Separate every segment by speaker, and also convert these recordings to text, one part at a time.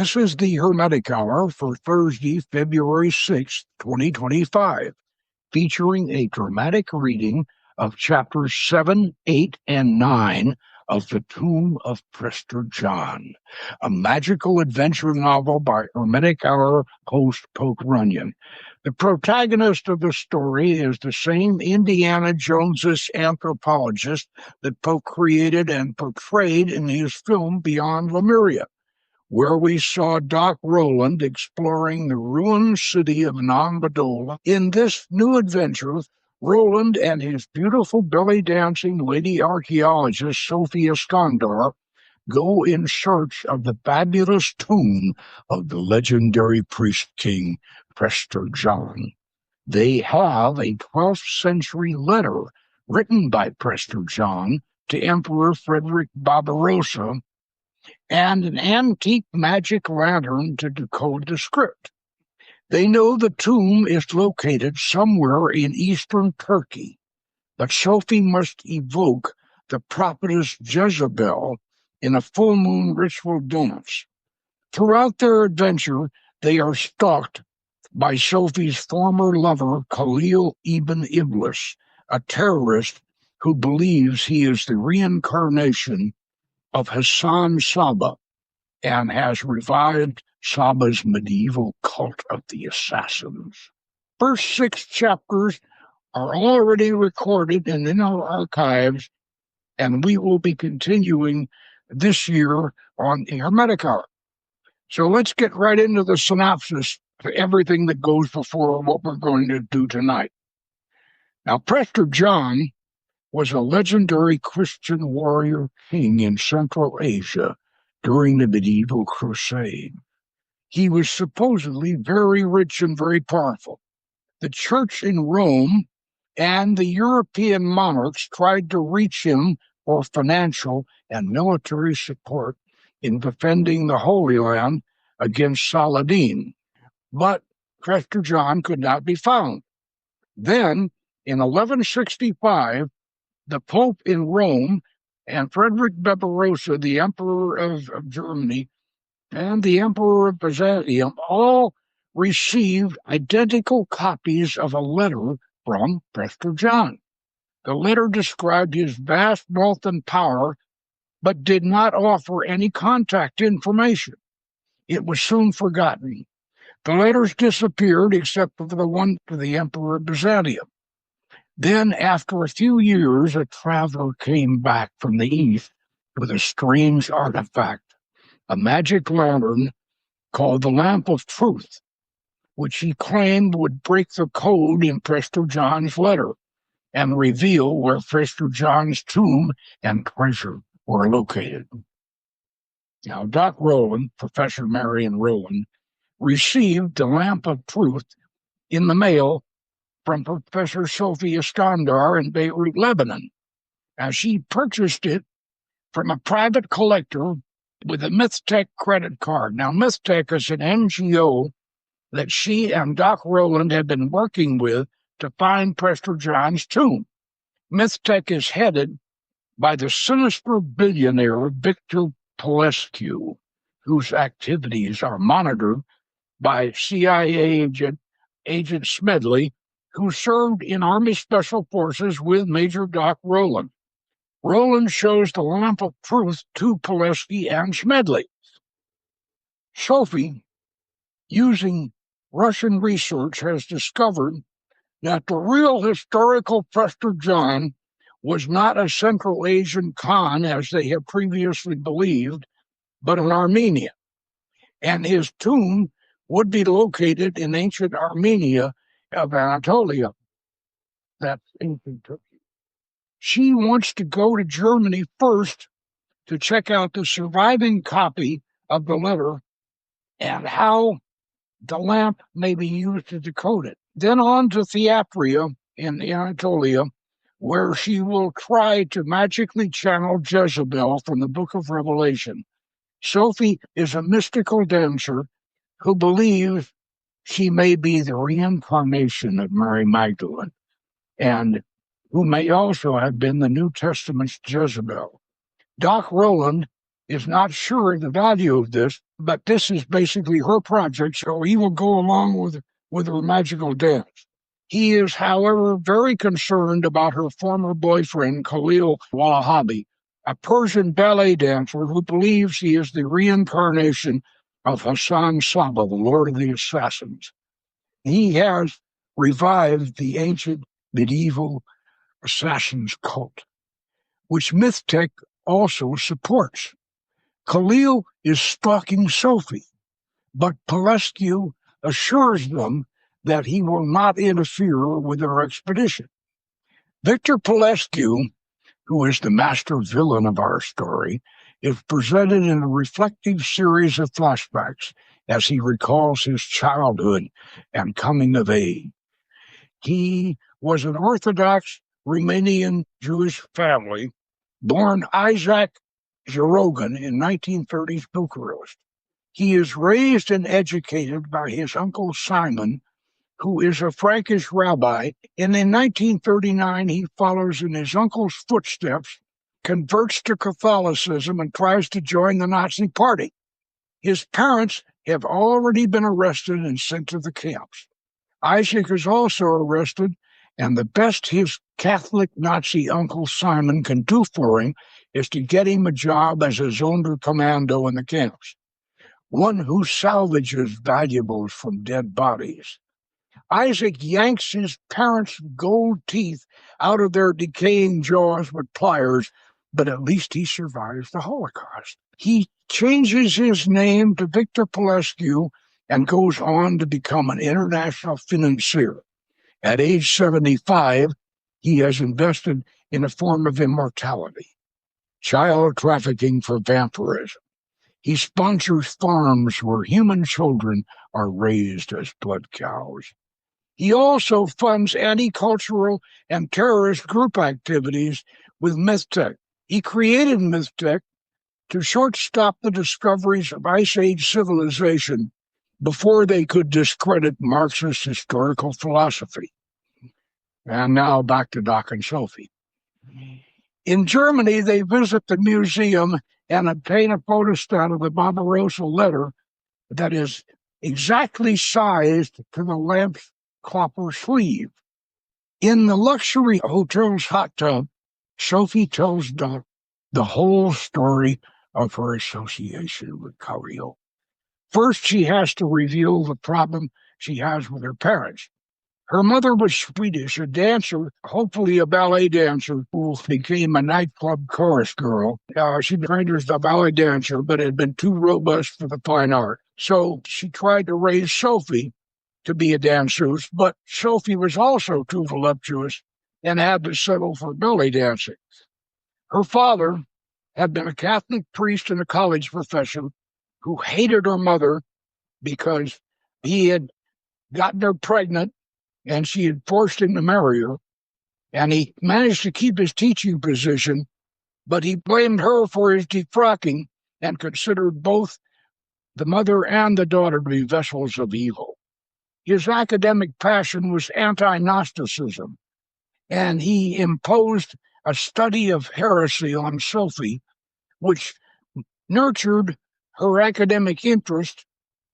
Speaker 1: This is the Hermetic Hour for Thursday, February 6th, 2025, featuring a dramatic reading of chapters 7, 8, and 9 of The Tomb of Prester John, a magical adventure novel by Hermetic Hour host Poke Runyon. The protagonist of the story is the same Indiana Jonesish anthropologist that Poke created and portrayed in his film Beyond Lemuria, where we saw Doc Roland exploring the ruined city of Nan Modal. In this new adventure, Roland and his beautiful belly-dancing lady archaeologist Sophie Iskandar go in search of the fabulous tomb of the legendary priest king Prester John. They have a 12th century letter written by Prester John to Emperor Frederick Barbarossa and an antique magic lantern to decode the script. They know the tomb is located somewhere in eastern Turkey, but Sophie must evoke the prophetess Jezebel in a full moon ritual dance. Throughout their adventure, they are stalked by Sophie's former lover, Khalil ibn Iblis, a terrorist who believes he is the reincarnation of Hassan Sabbah and has revived Sabbah's medieval cult of the assassins. First 6 chapters are already recorded and in our archives, and we will be continuing this year on the Hermetic Hour. So let's get right into the synopsis for everything that goes before what we're going to do tonight. Now, Prester John was a legendary Christian warrior king in Central Asia during the medieval crusade. He was supposedly very rich and very powerful. The church in Rome and the European monarchs tried to reach him for financial and military support in defending the Holy Land against Saladin, but Prester John could not be found. Then, in 1165, the Pope in Rome and Frederick Barbarossa, the Emperor of Germany, and the Emperor of Byzantium all received identical copies of a letter from Prester John. The letter described his vast wealth and power, but did not offer any contact information. It was soon forgotten. The letters disappeared except for the one to the Emperor of Byzantium. Then, after a few years, a traveler came back from the east with a strange artifact, a magic lantern called the Lamp of Truth, which he claimed would break the code in Prester John's letter and reveal where Prester John's tomb and treasure were located. Now, Doc Roland, Professor Marion Roland, received the Lamp of Truth in the mail from Professor Sophie Iskandar in Beirut, Lebanon, as she purchased it from a private collector with a Mythtech credit card. Now, Mythtech is an NGO that she and Doc Roland have been working with to find Prester John's tomb. Mythtech is headed by the sinister billionaire Victor Pelescu, whose activities are monitored by CIA agent Smedley, who served in Army Special Forces with Major Doc Roland. Roland shows the Lamp of Truth to Pelescu and Smedley. Sophie, using Russian research, has discovered that the real historical Prester John was not a Central Asian Khan, as they had previously believed, but an Armenian, and his tomb would be located in ancient Armenia of Anatolia. That's ancient Turkey. She wants to go to Germany first to check out the surviving copy of the letter and how the lamp may be used to decode it. Then on to Theatria in Anatolia, where she will try to magically channel Jezebel from the Book of Revelation. Sophie is a mystical dancer who believes she may be the reincarnation of Mary Magdalene, and who may also have been the New Testament's Jezebel. Doc Roland is not sure of the value of this, but this is basically her project, so he will go along with her magical dance. He is, however, very concerned about her former boyfriend, Khalil Wallahabi, a Persian ballet dancer who believes he is the reincarnation of Hassan Sabbah, the Lord of the Assassins. He has revived the ancient medieval assassins cult, which MythTech also supports. Khalil is stalking Sophie, but Palescu assures them that he will not interfere with their expedition. Victor Palescu, who is the master villain of our story, is presented in a reflective series of flashbacks as he recalls his childhood and coming of age. He was an Orthodox Romanian Jewish family, born Isaac Jarogan in 1930s Bucharest. He is raised and educated by his uncle Simon, who is a Frankish rabbi, and in 1939 he follows in his uncle's footsteps, converts to Catholicism, and tries to join the Nazi Party. His parents have already been arrested and sent to the camps. Isaac is also arrested, and the best his Catholic Nazi uncle Simon can do for him is to get him a job as a Sonderkommando in the camps, one who salvages valuables from dead bodies. Isaac yanks his parents' gold teeth out of their decaying jaws with pliers, but at least he survives the Holocaust. He changes his name to Victor Palescu and goes on to become an international financier. At age 75, he has invested in a form of immortality, child trafficking for vampirism. He sponsors farms where human children are raised as blood cows. He also funds anti-cultural and terrorist group activities with MythTech. He created MythTech to short-stop the discoveries of Ice Age civilization before they could discredit Marxist historical philosophy. And now back to Doc and Sophie. In Germany, they visit the museum and obtain a photostat of the Barbarossa letter that is exactly sized to the lamp's copper sleeve. In the luxury hotel's hot tub, Sophie tells Doc the whole story of her association with Khalil. First, she has to reveal the problem she has with her parents. Her mother was Swedish, a dancer, hopefully a ballet dancer, who became a nightclub chorus girl. She trained as a ballet dancer, but had been too robust for the fine art. So she tried to raise Sophie to be a danseuse, but Sophie was also too voluptuous and had to settle for belly dancing. Her father had been a Catholic priest and a college professor who hated her mother because he had gotten her pregnant and she had forced him to marry her. And he managed to keep his teaching position, but he blamed her for his defrocking and considered both the mother and the daughter to be vessels of evil. His academic passion was anti-Gnosticism, and he imposed a study of heresy on Sophie, which nurtured her academic interest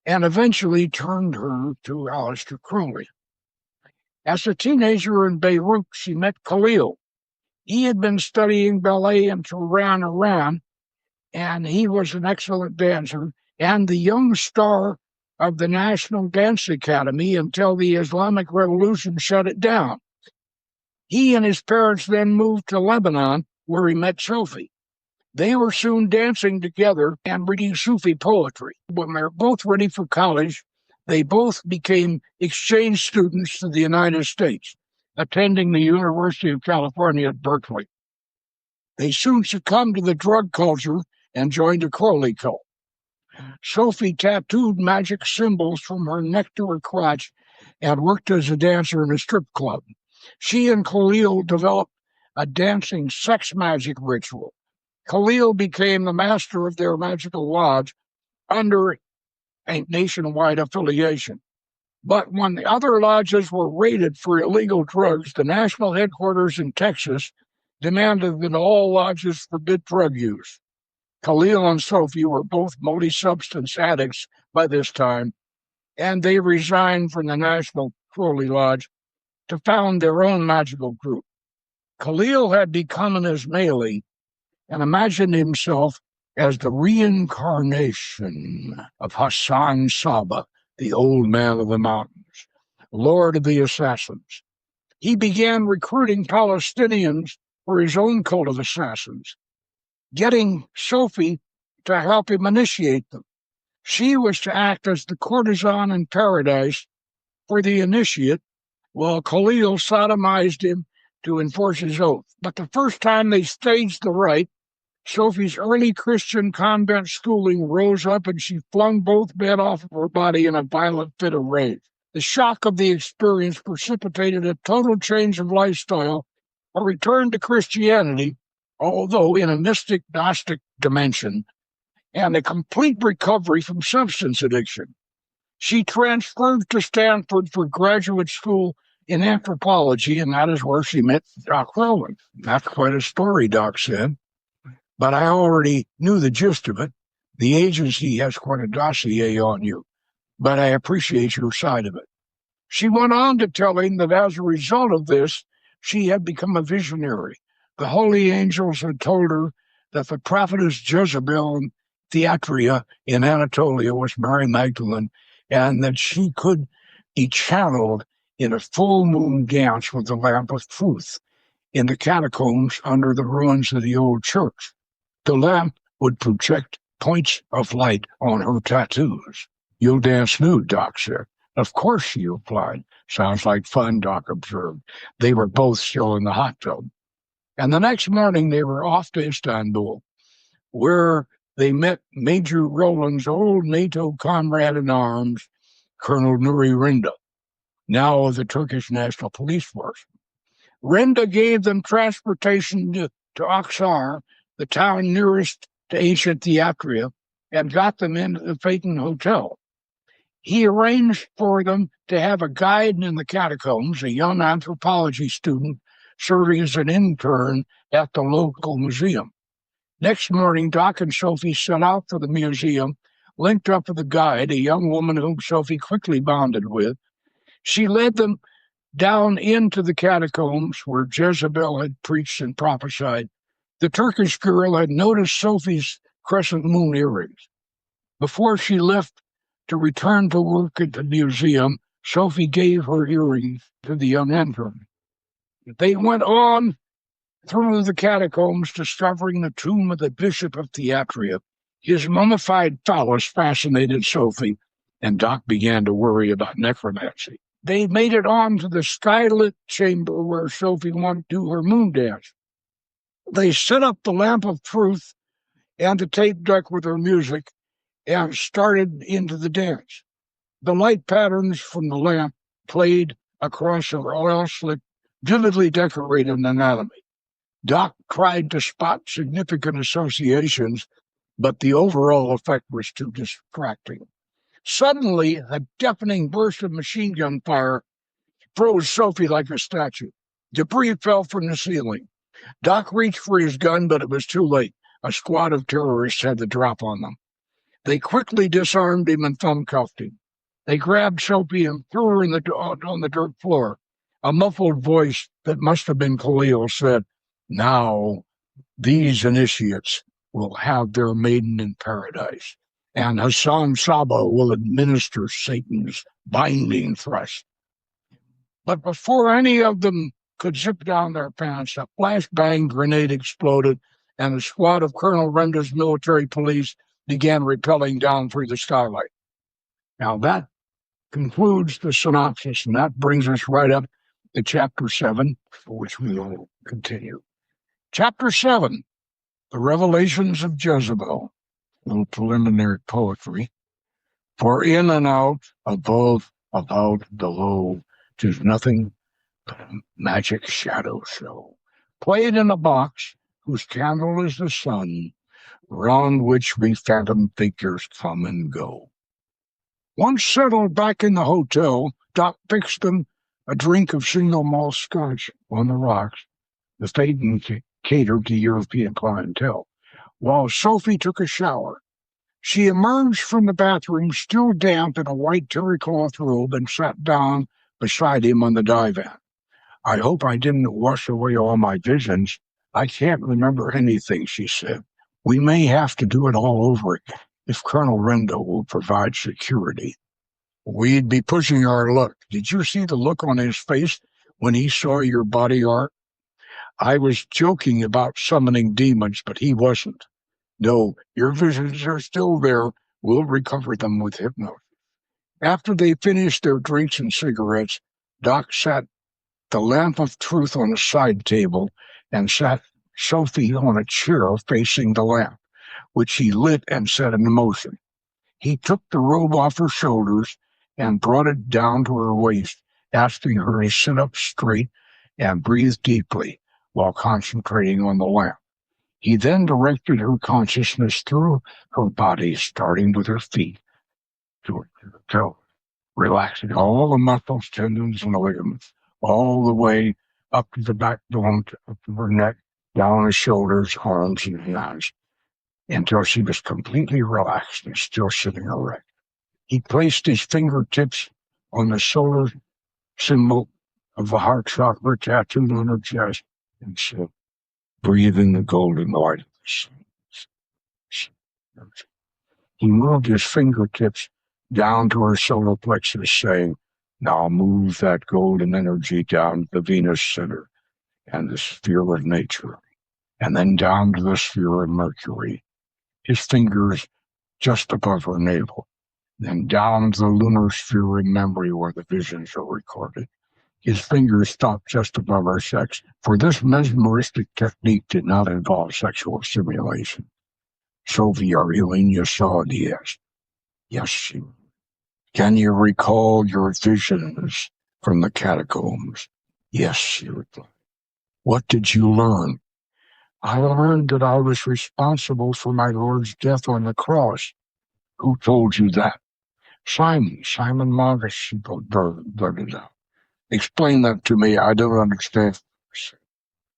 Speaker 1: and eventually turned her to Aleister Crowley. As a teenager in Beirut, she met Khalil. He had been studying ballet in Tehran, Iran, and he was an excellent dancer and the young star of the National Dance Academy until the Islamic Revolution shut it down. He and his parents then moved to Lebanon, where he met Sophie. They were soon dancing together and reading Sufi poetry. When they were both ready for college, they both became exchange students to the United States, attending the University of California at Berkeley. They soon succumbed to the drug culture and joined a Crowley cult. Sophie tattooed magic symbols from her neck to her crotch and worked as a dancer in a strip club. She and Khalil developed a dancing sex magic ritual. Khalil became the master of their magical lodge under a nationwide affiliation. But when the other lodges were raided for illegal drugs, the national headquarters in Texas demanded that all lodges forbid drug use. Khalil and Sophie were both multi-substance addicts by this time, and they resigned from the National Crowley Lodge to found their own magical group. Khalil had become an Ismaili and imagined himself as the reincarnation of Hassan Sabbah, the old man of the mountains, lord of the assassins. He began recruiting Palestinians for his own cult of assassins, getting Sophie to help him initiate them. She was to act as the courtesan in paradise for the initiate, while Khalil sodomized him to enforce his oath. But the first time they staged the rite, Sophie's early Christian convent schooling rose up and she flung both men off of her body in a violent fit of rage. The shock of the experience precipitated a total change of lifestyle, a return to Christianity, although in a mystic Gnostic dimension, and a complete recovery from substance addiction. She transferred to Stanford for graduate school in anthropology, and that is where she met Doc Roland. That's quite a story, Doc said, but I already knew the gist of it. The agency has quite a dossier on you, but I appreciate your side of it. She went on to tell him that as a result of this, she had become a visionary. The holy angels had told her that the prophetess Jezebel in Thyatira in Anatolia was Mary Magdalene, and that she could be channeled in a full moon dance with the lamp of truth in the catacombs under the ruins of the old church. The lamp would project points of light on her tattoos. You'll dance nude, Doc said. Of course, she replied. Sounds like fun, Doc observed. They were both still in the hot tub. And the next morning they were off to Istanbul, where they met Major Roland's old NATO comrade-in-arms, Colonel Nuri Rinda, now of the Turkish National Police Force. Rinda gave them transportation to Aksar, the town nearest to ancient Thyatira, and got them into the Phaeton Hotel. He arranged for them to have a guide in the catacombs, a young anthropology student serving as an intern at the local museum. Next morning, Doc and Sophie set out for the museum, linked up with a guide, a young woman whom Sophie quickly bonded with. She led them down into the catacombs where Jezebel had preached and prophesied. The Turkish girl had noticed Sophie's crescent moon earrings. Before she left to return to work at the museum, Sophie gave her earrings to the young intern. They went on through the catacombs, discovering the tomb of the Bishop of Thyatira. His mummified phallus fascinated Sophie, and Doc began to worry about necromancy. They made it on to the skylit chamber where Sophie wanted to do her moon dance. They set up the lamp of truth and the tape deck with her music and started into the dance. The light patterns from the lamp played across her oil-slick, vividly decorated anatomy. Doc tried to spot significant associations, but the overall effect was too distracting. Suddenly, a deafening burst of machine gun fire froze Sophie like a statue. Debris fell from the ceiling. Doc reached for his gun, but it was too late. A squad of terrorists had the drop on them. They quickly disarmed him and thumb-cuffed him. They grabbed Sophie and threw her on the dirt floor. A muffled voice that must have been Khalil said, "Now these initiates will have their maiden in paradise, and Hassan Sabbah will administer Satan's binding thrust." But before any of them could zip down their pants, a flashbang grenade exploded, and a squad of Colonel Renda's military police began rappelling down through the skylight. Now that concludes the synopsis, and that brings us right up to Chapter 7, for which we will continue. Chapter 7, The Revelations of Jezebel. A little preliminary poetry. For in and out, above, about, below, 'tis nothing but a magic shadow show, played in a box whose candle is the sun, round which we phantom figures come and go. Once settled back in the hotel, Doc fixed them a drink of single malt scotch on the rocks. The Phaeton catered to European clientele. while Sophie took a shower. She emerged from the bathroom still damp in a white terry cloth robe and sat down beside him on the divan. "I hope I didn't wash away all my visions. I can't remember anything," she said. "We may have to do it all over again if Colonel Rendo will provide security." "We'd be pushing our luck. Did you see the look on his face when he saw your body art?" "I was joking about summoning demons, but he wasn't. No, your visions are still there. We'll recover them with hypnosis." After they finished their drinks and cigarettes, Doc sat the lamp of truth on a side table and sat Sophie on a chair facing the lamp, which he lit and set in motion. He took the robe off her shoulders and brought it down to her waist, asking her to sit up straight and breathe deeply while concentrating on the lamp. He then directed her consciousness through her body, starting with her feet to her toes, relaxing all the muscles, tendons, and ligaments, all the way up to the backbone, up to her neck, down her shoulders, arms, and hands, until she was completely relaxed and still sitting erect. He placed his fingertips on the solar symbol of the heart chakra tattooed on her chest and said, "Breathe in the golden light of the sun." He moved his fingertips down to her solar plexus, saying, "Now move that golden energy down to the Venus center and the sphere of nature, and then down to the sphere of Mercury." His fingers just above her navel, then down to the lunar sphere in memory where the visions are recorded. His fingers stopped just above her sex, for this mesmeristic technique did not involve sexual stimulation. "Sophie, are you in your soul?" he asked. "Yes," she. "Can you recall your visions from the catacombs?" "Yes," she replied. "What did you learn?" "I learned that I was responsible for my Lord's death on the cross." "Who told you that?" Simon Magus," she blurted out. "Explain that to me. I don't understand."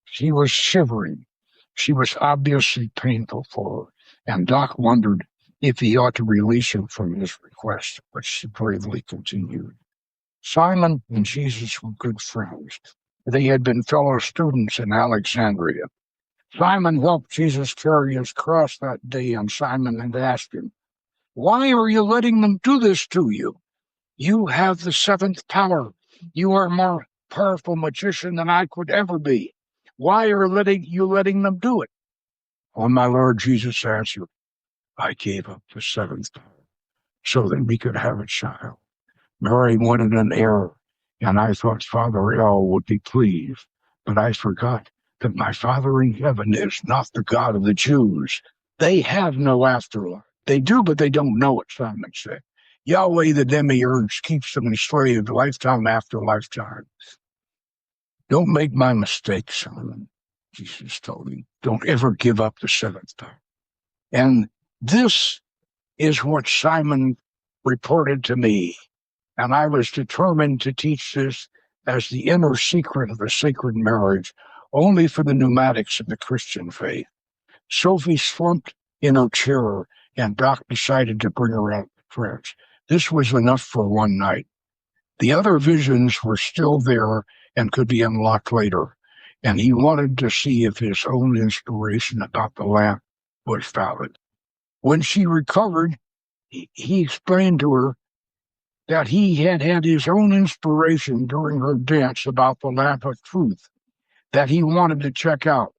Speaker 1: She was shivering. She was obviously painful for her, and Doc wondered if he ought to release her from his request, but she bravely continued. "Simon and Jesus were good friends. They had been fellow students in Alexandria. Simon helped Jesus carry his cross that day, and Simon had asked him, 'Why are you letting them do this to you? You have the seventh power. You are a more powerful magician than I could ever be. Why are you letting them do it?' Oh, my Lord, Jesus answered, 'I gave up the seventh power so that we could have a child. Mary wanted an heir, and I thought Father El would be pleased, but I forgot that my Father in heaven is not the God of the Jews. They have no afterlife. They do, but they don't know it,' Simon said. 'Yahweh the demiurge keeps them enslaved lifetime after lifetime.' 'Don't make my mistake, Simon,' Jesus told him. 'Don't ever give up the seventh power.' And this is what Simon reported to me, and I was determined to teach this as the inner secret of the sacred marriage only for the pneumatics of the Christian faith." Sophie slumped in her chair, and Doc decided to bring her out to France. This was enough for one night. The other visions were still there and could be unlocked later, and he wanted to see if his own inspiration about the lamp was valid. When she recovered, he explained to her that he had had his own inspiration during her dance about the lamp of truth that he wanted to check out.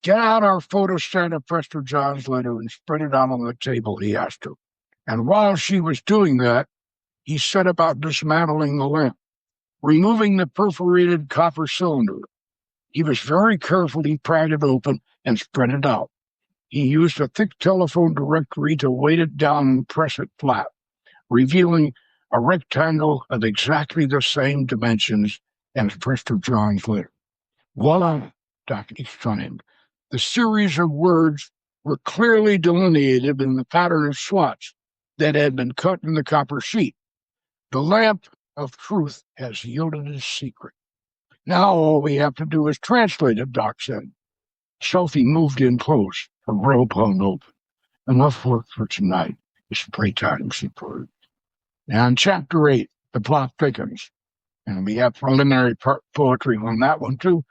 Speaker 1: "Get out our photostat of Prester John's letter and spread it out on the table," he asked her. And while she was doing that, he set about dismantling the lamp, removing the perforated copper cylinder. He was very careful. He pried it open and spread it out. He used a thick telephone directory to weight it down and press it flat, revealing a rectangle of exactly the same dimensions as Prester John's letter. "Voila," Doc exclaimed. The series of words were clearly delineated in the pattern of slots that had been cut in the copper sheet. "The lamp of truth has yielded its secret. Now all we have to do is translate it," Doc said. Sophie moved in close. Her robe hung open. Enough work for tonight. It's playtime, she purred. And chapter 8, the plot thickens. And we have preliminary poetry on that one, too.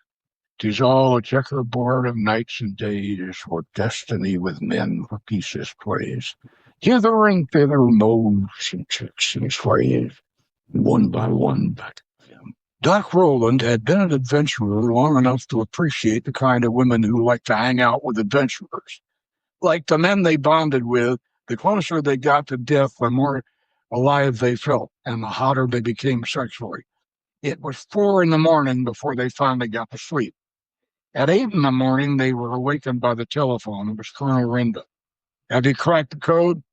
Speaker 1: 'Tis all a checkerboard of nights and days, where destiny with men for pieces plays. Hither and thither moves and tricks and sways, one by one back to him. Doc Roland had been an adventurer long enough to appreciate the kind of women who like to hang out with adventurers. Like the men they bonded with, the closer they got to death, the more alive they felt, and the hotter they became sexually. It was 4 a.m. before they finally got to sleep. At 8 a.m, they were awakened by the telephone. It was Colonel Renda. Have you cracked the code?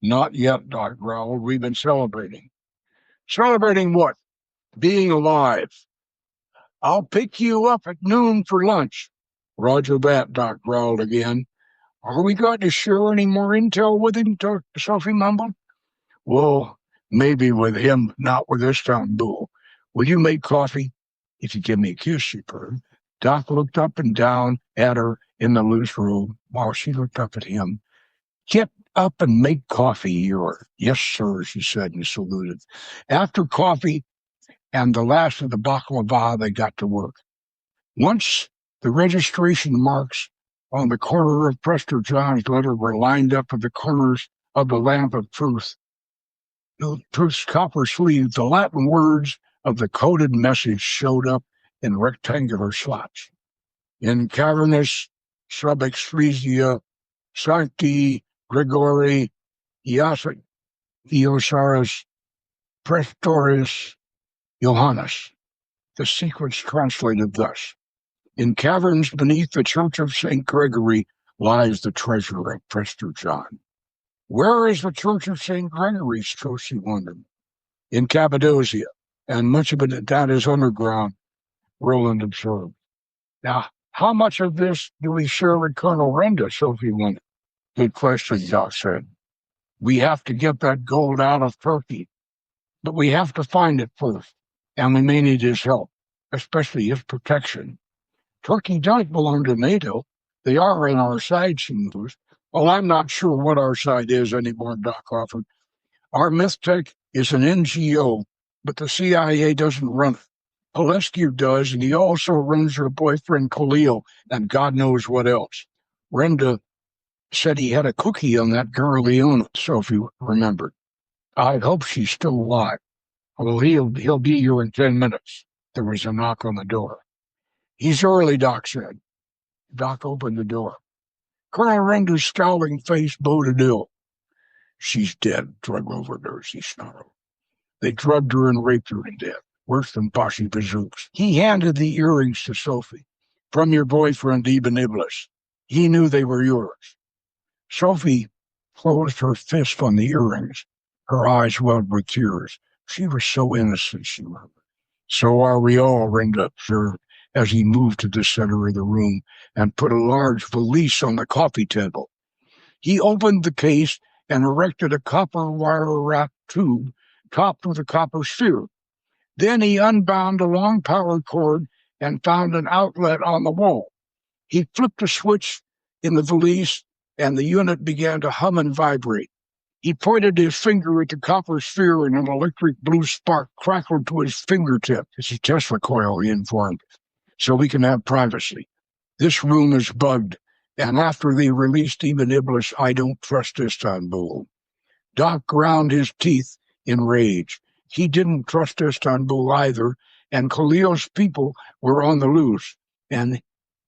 Speaker 1: Not yet, Doc growled. We've been celebrating. Celebrating what? Being alive. I'll pick you up at noon for lunch. Roger that, Doc growled again. Are we going to share any more intel with him? Sophie mumbled. Well, maybe with him, not with this town bull. Will you make coffee? If you give me a kiss, she purred. Doc looked up and down at her in the loose robe while she looked up at him. Get up and make coffee, Yes, sir, she said and saluted. After coffee and the last of the baklava, they got to work. Once the registration marks on the corner of Prester John's letter were lined up at the corners of the lamp of truth, Truth's copper sleeve, the Latin words of the coded message showed up in rectangular slots. In cavernous sub exphresia sancti Gregori Iosaurus Prestoris Johannes. The sequence translated thus. In caverns beneath the Church of St. Gregory lies the treasure of Prester John. Where is the Church of St. Gregory? Sophie wondered. In Cappadocia, and much of it that is underground, Roland observed. Now, how much of this do we share with Colonel Renda? Sophie wondered. Good question, Doc said. We have to get that gold out of Turkey, but we have to find it first, and we may need his help, especially his protection. Turkey does belong to NATO. They are in our side, she mused. Well, I'm not sure what our side is anymore, Doc offered. Our MythTech is an NGO, but the CIA doesn't run it. Polescu does, and he also runs her boyfriend Khalil, and God knows what else. Renda said he had a cookie on that girl Leona, Sophie remembered. I hope she's still alive. Well, he'll be here in 10 minutes. There was a knock on the door. He's early, Doc said. Doc opened the door. Colonel Renda's scowling face boded ill. She's dead, drug overdose, he snarled. They drugged her and raped her to death, worse than Bashi Bazooks. He handed the earrings to Sophie. From your boyfriend, Ibn Iblis. He knew they were yours. Sophie closed her fist on the earrings. Her eyes welled with tears. She was so innocent, she murmured. So are we all, Renda observed, as he moved to the center of the room and put a large valise on the coffee table. He opened the case and erected a copper wire-wrapped tube topped with a copper sphere. Then he unbound a long power cord and found an outlet on the wall. He flipped a switch in the valise, and the unit began to hum and vibrate. He pointed his finger at the copper sphere, and an electric blue spark crackled to his fingertip. It's a Tesla coil, he informed, so we can have privacy. This room is bugged, and after they released Ibn Iblis, I don't trust Istanbul. Doc ground his teeth in rage. He didn't trust Istanbul either, and Khalil's people were on the loose, and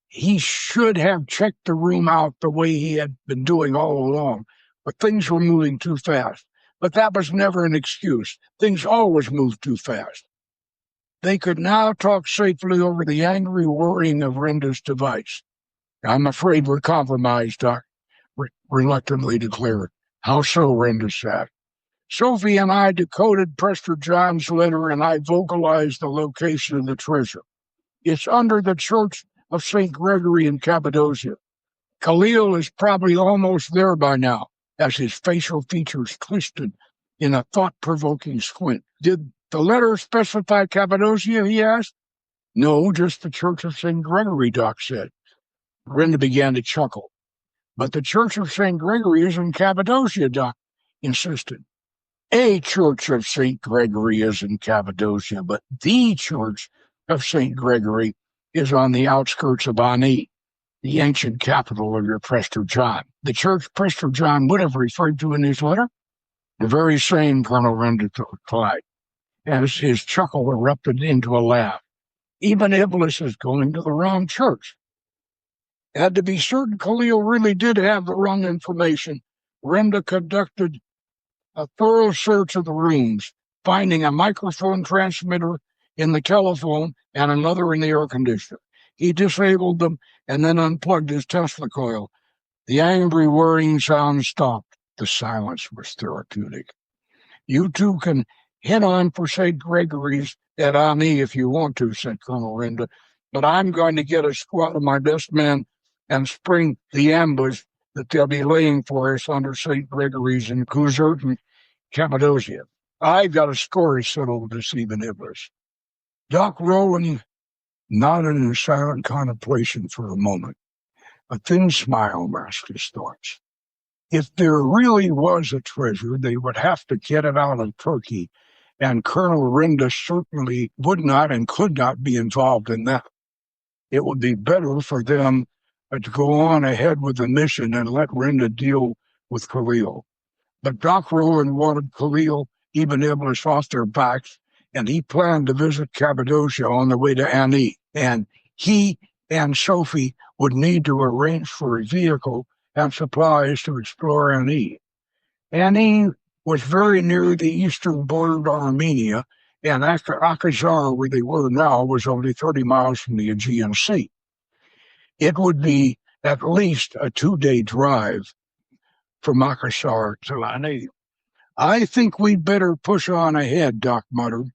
Speaker 1: he should have checked the room out the way he had been doing all along, but things were moving too fast. But that was never an excuse. Things always moved too fast. They could now talk safely over the angry whirring of Renda's device. I'm afraid we're compromised, Doc, reluctantly declared. How so, Renda said. Sophie and I decoded Prester John's letter, and I vocalized the location of the treasure. It's under the Church of St. Gregory in Cappadocia. Khalil is probably almost there by now, as his facial features twisted in a thought-provoking squint. Did the letter specify Cappadocia, he asked? No, just the Church of St. Gregory, Doc said. Renda began to chuckle. But the Church of St. Gregory is in Cappadocia, Doc insisted. A Church of St. Gregory is in Cappadocia, but the Church of St. Gregory is on the outskirts of Ani, the ancient capital of your Prester John. The church Prester John would have referred to in his letter? The very same, Colonel Renda replied, as his chuckle erupted into a laugh. Even Iblis is going to the wrong church. And to be certain Khalil really did have the wrong information, Renda conducted a thorough search of the rooms, finding a microphone transmitter in the telephone and another in the air conditioner. He disabled them and then unplugged his Tesla coil. The angry whirring sound stopped. The silence was therapeutic. You two can head on for St. Gregory's at Ani if you want to, said Colonel Renda, but I'm going to get a squad of my best men and spring the ambush that they'll be laying for us under St. Gregory's in Kuzert and Cappadocia. I've got a story settled this evening, Iblis. Doc Roland nodded in silent contemplation for a moment. A thin smile masked his thoughts. If there really was a treasure, they would have to get it out of Turkey, and Colonel Renda certainly would not and could not be involved in that. It would be better for them to go on ahead with the mission and let Renda deal with Khalil. But Doc Roland wanted Khalil ibn Iblis off their backs, and he planned to visit Cappadocia on the way to Ani, and he and Sophie would need to arrange for a vehicle and supplies to explore Ani. Ani was very near the eastern border of Armenia, and Akazar, where they were now, was only 30 miles from the Aegean Sea. It would be at least a 2-day drive from Akazar to Ani. I think we'd better push on ahead, Doc muttered,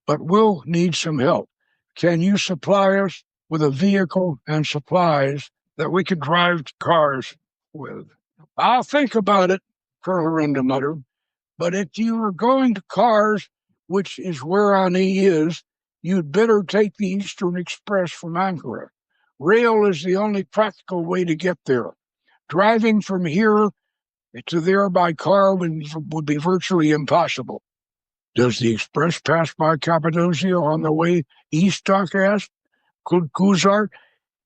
Speaker 1: but we'll need some help. Can you supply us with a vehicle and supplies that we can drive cars with? I'll think about it, Colonel Renda muttered, but if you are going to cars, which is where Ani is, you'd better take the Eastern Express from Ankara. Rail is the only practical way to get there. Driving from here to there by car would be virtually impossible. Does the express pass by Cappadocia on the way east, Doc asked? Kuzart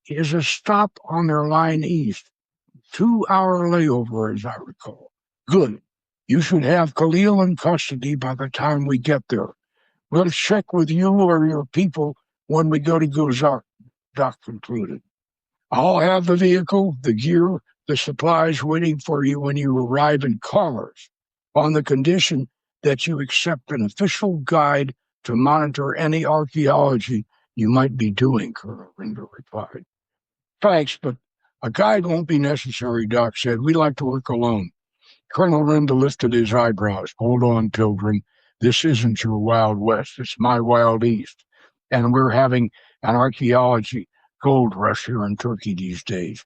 Speaker 1: is a stop on their line east. 2-hour layover, as I recall. Good. You should have Khalil in custody by the time we get there. We'll check with you or your people when we go to Kuzart, Doc concluded. I'll have the vehicle, the gear, the supplies waiting for you when you arrive in cars, on the condition that you accept an official guide to monitor any archaeology you might be doing, Colonel Renda replied. Thanks, but a guide won't be necessary, Doc said. We like to work alone. Colonel Renda lifted his eyebrows. Hold on, Pilgrim. This isn't your Wild West. It's my Wild East. And we're having an archaeology gold rush here in Turkey these days.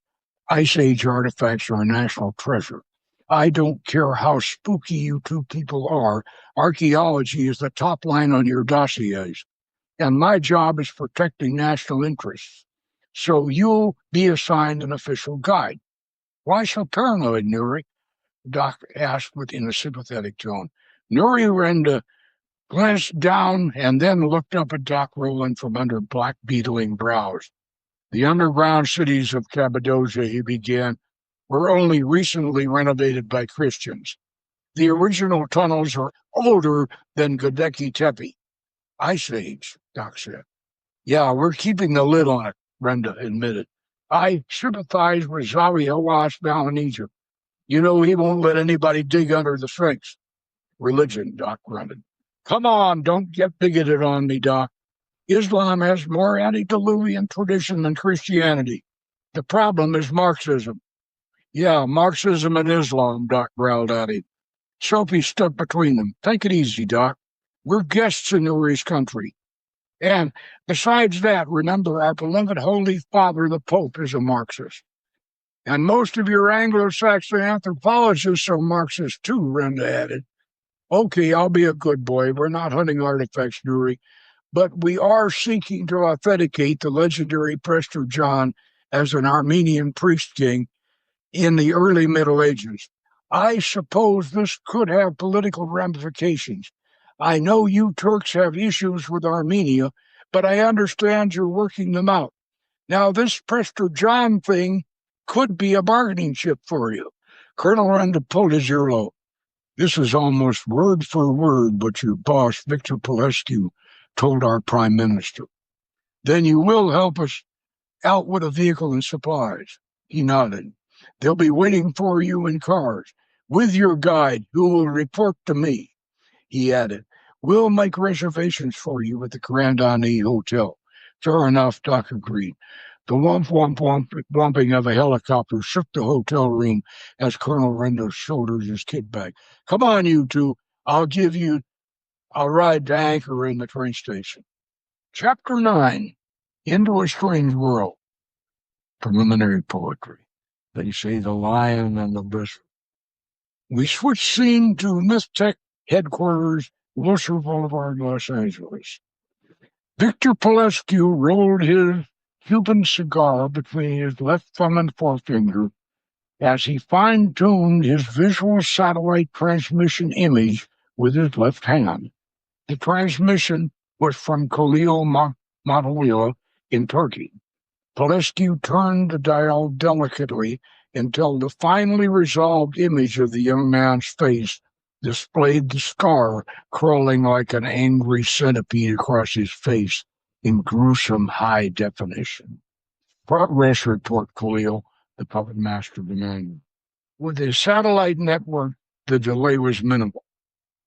Speaker 1: Ice Age artifacts are a national treasure. I don't care how spooky you two people are. Archaeology is the top line on your dossiers. And my job is protecting national interests. So you'll be assigned an official guide. Why so paranoid, Nuri? Doc asked in a sympathetic tone. Nuri Renda glanced down and then looked up at Doc Roland from under black beetling brows. The underground cities of Cappadocia, he began, were only recently renovated by Christians. The original tunnels are older than Göbekli Tepe. Ice Age, Doc said. Yeah, we're keeping the lid on it, Renda admitted. I sympathize with Zawi Hawass down in Egypt. You know he won't let anybody dig under the Sphinx. Religion, Doc grunted. Come on, don't get bigoted on me, Doc. Islam has more antediluvian tradition than Christianity. The problem is Marxism. Yeah, Marxism and Islam, Doc growled at him. Sophie stuck between them. Take it easy, Doc. We're guests in Nuri's country. And besides that, remember our beloved Holy Father, the Pope, is a Marxist. And most of your Anglo-Saxon anthropologists are Marxists too, Renda added. Okay, I'll be a good boy. We're not hunting artifacts, Nuri. But we are seeking to authenticate the legendary Prester John as an Armenian priest king, in the early Middle Ages. I suppose this could have political ramifications. I know you Turks have issues with Armenia, but I understand you're working them out. Now, this Prester John thing could be a bargaining chip for you. Colonel Renda pulled his earlobe. This is almost word for word what your boss, Victor Polescu, told our prime minister. Then you will help us out with a vehicle and supplies. He nodded. They'll be waiting for you in cars, with your guide, who will report to me. He added, we'll make reservations for you at the Grand Ani Hotel. Fair enough, Doc agreed. The whomping of a helicopter shook the hotel room as Colonel Renda shouldered his kit bag. Come on, you two. I'll give you a ride to anchor in the train station. Chapter 9, Into a Strange World. Preliminary poetry. They say the lion and the lizard. We switch scene to MythTech headquarters, Wilshire Boulevard, Los Angeles. Victor Polescu rolled his Cuban cigar between his left thumb and forefinger as he fine-tuned his visual satellite transmission image with his left hand. The transmission was from Khalil Modal in Turkey. Polescu turned the dial delicately until the finely resolved image of the young man's face displayed the scar crawling like an angry centipede across his face in gruesome high definition. Progress report, Khalil, the puppet master demanded. With the satellite network, the delay was minimal.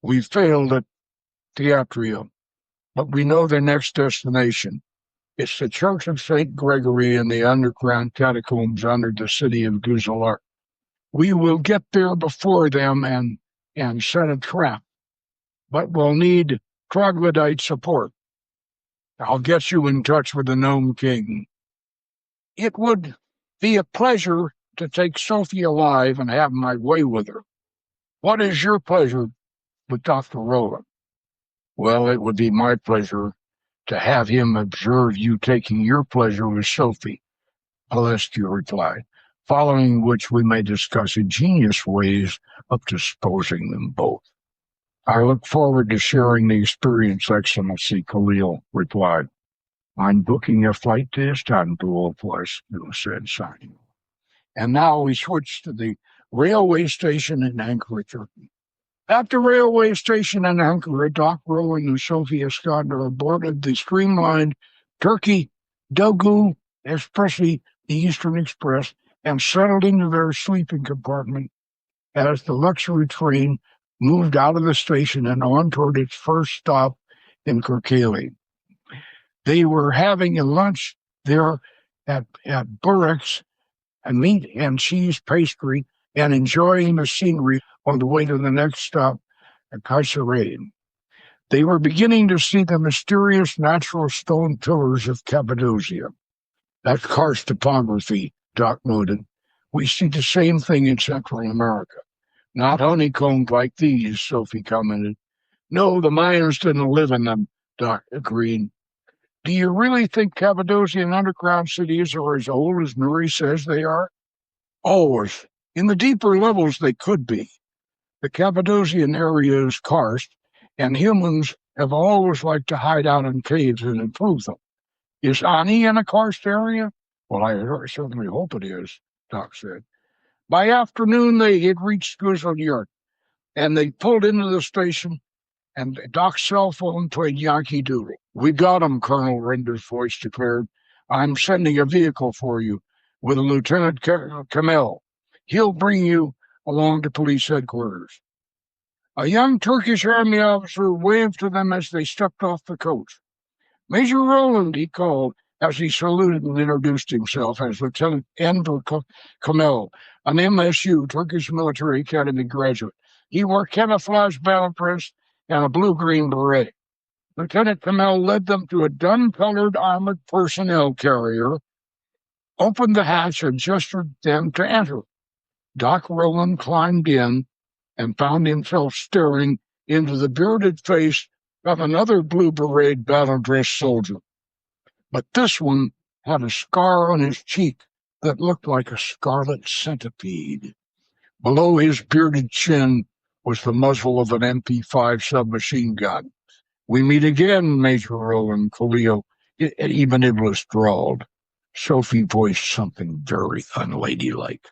Speaker 1: We failed at Theatria, but we know the next destination. It's the Church of St. Gregory in the underground catacombs under the city of Guzalar. We will get there before them and set a trap, but we'll need troglodyte support. I'll get you in touch with the Gnome King. It would be a pleasure to take Sophie alive and have my way with her. What is your pleasure with Dr. Roland? Well, it would be my pleasure to have him observe you taking your pleasure with Sophie, Polescu replied, following which we may discuss ingenious ways of disposing them both. I look forward to sharing the experience, Excellency, Khalil replied. I'm booking a flight to Istanbul, Polescu said, signing. And now we switch to the railway station in Ankara, Turkey. At the railway station in Ankara, Doc Roland and Sophie Iskandar boarded the streamlined Turkey Dogu Expressi, the Eastern Express, and settled into their sleeping compartment as the luxury train moved out of the station and on toward its first stop in Kirkcaldy. They were having a lunch there at Burek's, a meat and cheese pastry, and enjoying the scenery on the way to the next stop at Kayseri. They were beginning to see the mysterious natural stone pillars of Cappadocia. That's karst topography, Doc noted. We see the same thing in Central America. Not honeycombed like these, Sophie commented. No, the miners didn't live in them, Doc agreed. Do you really think Cappadocian underground cities are as old as Nuri says they are? Always. In the deeper levels, they could be. The Cappadocian area is karst, and humans have always liked to hide out in caves and improve them. Is Ani in a karst area? Well, I certainly hope it is, Doc said. By afternoon, they had reached Guzalyurt, and they pulled into the station, and Doc's cell phone played Yankee Doodle. We got him, Colonel Render's voice declared. I'm sending a vehicle for you with a Lieutenant Kamel. He'll bring you along to police headquarters. A young Turkish army officer waved to them as they stepped off the coach. Major Roland, he called, as he saluted and introduced himself as Lieutenant Enver Kamel, an MSU, Turkish Military Academy graduate. He wore camouflage battle dress and a blue-green beret. Lieutenant Kamel led them to a dun-colored armored personnel carrier, opened the hatch, and gestured them to enter. Doc Roland climbed in and found himself staring into the bearded face of another blue-beret battle-dressed soldier. But this one had a scar on his cheek that looked like a scarlet centipede. Below his bearded chin was the muzzle of an MP5 submachine gun. "We meet again, Major Roland," Khalil ibn Iblis drawled. Sophie voiced something very unladylike.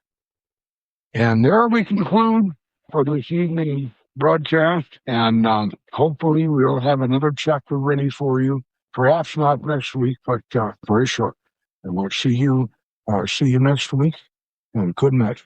Speaker 1: And there we conclude for this evening's broadcast, and hopefully we'll have another chapter ready for you. Perhaps not next week, but very short. And we'll see you next week. And good night.